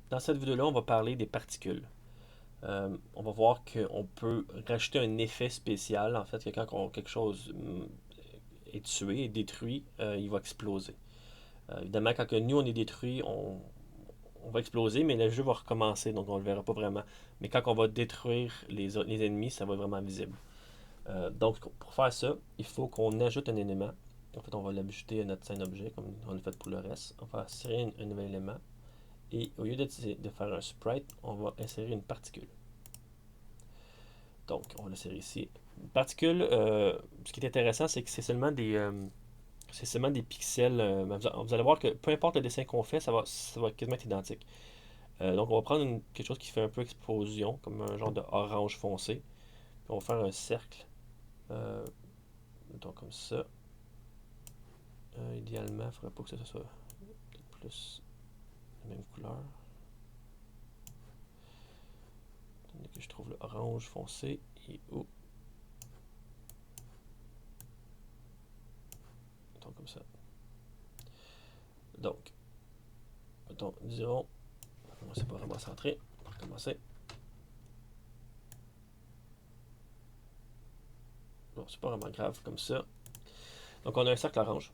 Dans cette vidéo-là, on va parler des particules. On va voir qu'on peut rajouter un effet spécial, en fait, que quand quelque chose est tué, est détruit, il va exploser. Évidemment, quand nous, on est détruit, on va exploser, mais le jeu va recommencer, donc on ne le verra pas vraiment. Mais quand on va détruire les ennemis, ça va être vraiment visible. Donc, pour faire ça, il faut qu'on ajoute un élément. En fait, on va l'ajouter à notre scène objet, comme on l'a fait pour le reste. On va insérer un nouvel élément. Et au lieu de faire un sprite, on va insérer une particule. Donc, on va l'insérer ici. Une particule, ce qui est intéressant, c'est que c'est seulement des pixels. Vous allez voir que peu importe le dessin qu'on fait, ça va quasiment être identique. Donc, on va prendre quelque chose qui fait un peu explosion, comme un genre de orange foncé. Puis on va faire un cercle. Donc, comme ça. Idéalement, il ne faudrait pas que ça soit plus la même couleur. Attendez que je trouve le orange foncé. Et où? Donc, comme ça. Donc, disons, c'est pas vraiment centré. On va recommencer. Bon, c'est pas vraiment grave comme ça. Donc, on a un cercle orange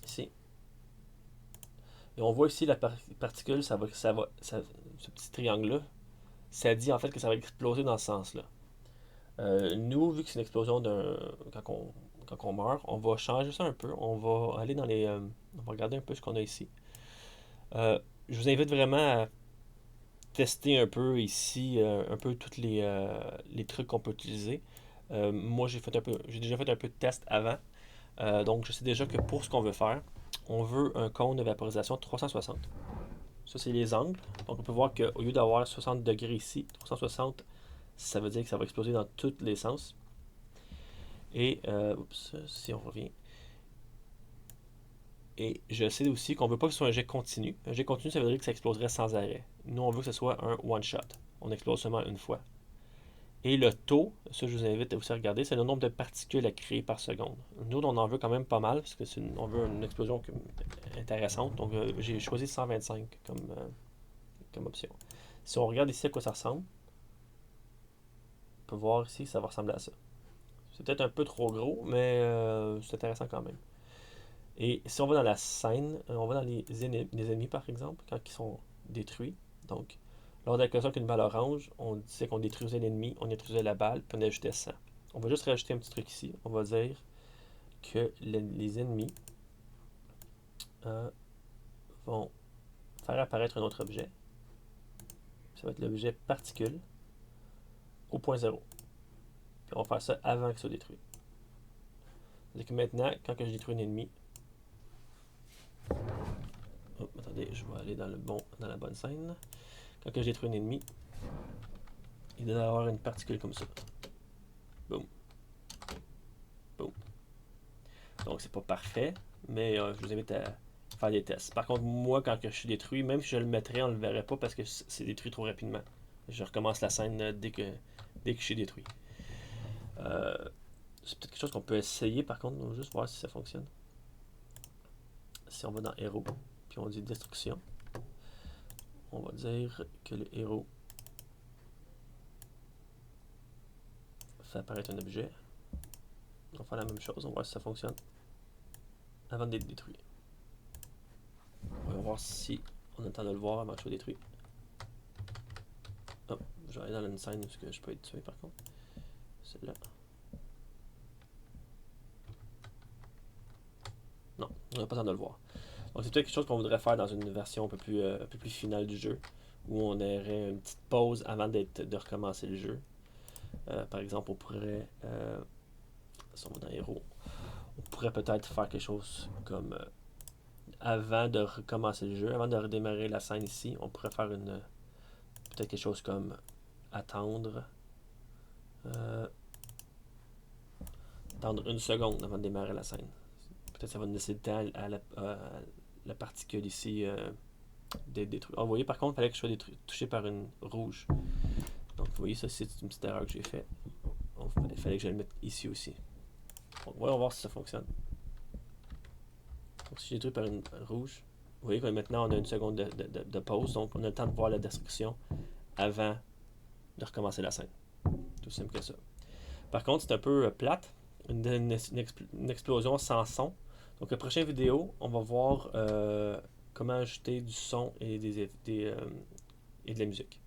ici. Et on voit ici la particule, ce petit triangle-là, ça dit en fait que ça va exploser dans ce sens-là. Nous, vu que c'est une explosion quand on meurt, on va changer ça un peu. On va aller dans les. On va regarder un peu ce qu'on a ici. Je vous invite vraiment à tester un peu ici, un peu tous les trucs qu'on peut utiliser. Moi, j'ai déjà fait un peu de test avant. Donc, je sais déjà que pour ce qu'on veut faire, on veut un cône de vaporisation 360. Ça, c'est les angles. Donc, on peut voir qu'au lieu d'avoir 60 degrés ici, 360, ça veut dire que ça va exploser dans tous les sens. Et, si on revient. Et je sais aussi qu'on veut pas que ce soit un jet continu. Un jet continu, ça veut dire que ça exploserait sans arrêt. Nous, on veut que ce soit un one-shot. On explose seulement une fois. Et le taux, ça je vous invite aussi à regarder, c'est le nombre de particules à créer par seconde. Nous, on en veut quand même pas mal, parce que on veut une explosion intéressante. Donc j'ai choisi 125 comme option. Si on regarde ici à quoi ça ressemble, on peut voir ici que ça va ressembler à ça. C'est peut-être un peu trop gros, mais c'est intéressant quand même. Et si on va dans la scène, on va dans les ennemis par exemple, quand ils sont détruits. Donc, lors de la qu'une balle orange, on disait qu'on détruisait l'ennemi, on détruisait la balle, puis on ajoutait 100. On va juste rajouter un petit truc ici. On va dire que les ennemis euh, vont faire apparaître un autre objet. Ça va être l'objet particule au point zéro. Puis on va faire ça avant qu'il soit détruit. C'est-à-dire que maintenant, quand je détruis un ennemi, oh, attendez, je vais aller dans la bonne scène. Quand je détruis un ennemi, il doit y avoir une particule comme ça. Boum, boum. Donc c'est pas parfait, mais je vous invite à faire des tests. Par contre, moi, quand je suis détruit, même si je le mettrais, on le verrait pas parce que c'est détruit trop rapidement. Je recommence la scène dès que je suis détruit. Euh, c'est peut-être quelque chose qu'on peut essayer par contre, on va juste voir si ça fonctionne. Si on va dans héros, puis on dit destruction, on va dire que le héros fait apparaître un objet. On va faire la même chose, on va voir si ça fonctionne avant d'être détruit. On va voir si on a le temps de le voir avant que je sois détruit. Hop, je vais aller dans une scène où je peux être tué par contre. Celle-là. Non, on n'a pas le temps de le voir. Donc c'est peut-être quelque chose qu'on voudrait faire dans une version un peu plus finale du jeu, où on aurait une petite pause avant de recommencer le jeu. Par exemple, on pourrait, si on va dans Héros, on pourrait peut-être faire quelque chose comme avant de recommencer le jeu, avant de redémarrer la scène ici, on pourrait faire peut-être quelque chose comme attendre, euh, attendre une seconde avant de démarrer la scène. Peut-être que ça va nous laisser le temps la particule ici d'être détruite. Ah, vous voyez, par contre, il fallait que je sois touché par une rouge. Donc, vous voyez, ça, c'est une petite erreur que j'ai faite. Il fallait que je le mette ici aussi. Donc, voyons voir si ça fonctionne. Donc, si j'ai détruit par une rouge, Vous voyez que maintenant on a une seconde de pause, donc on a le temps de voir la description avant de recommencer la scène. Tout simple que ça. Par contre, c'est un peu plate, une explosion sans son. Donc la prochaine vidéo, on va voir comment ajouter du son et de la musique.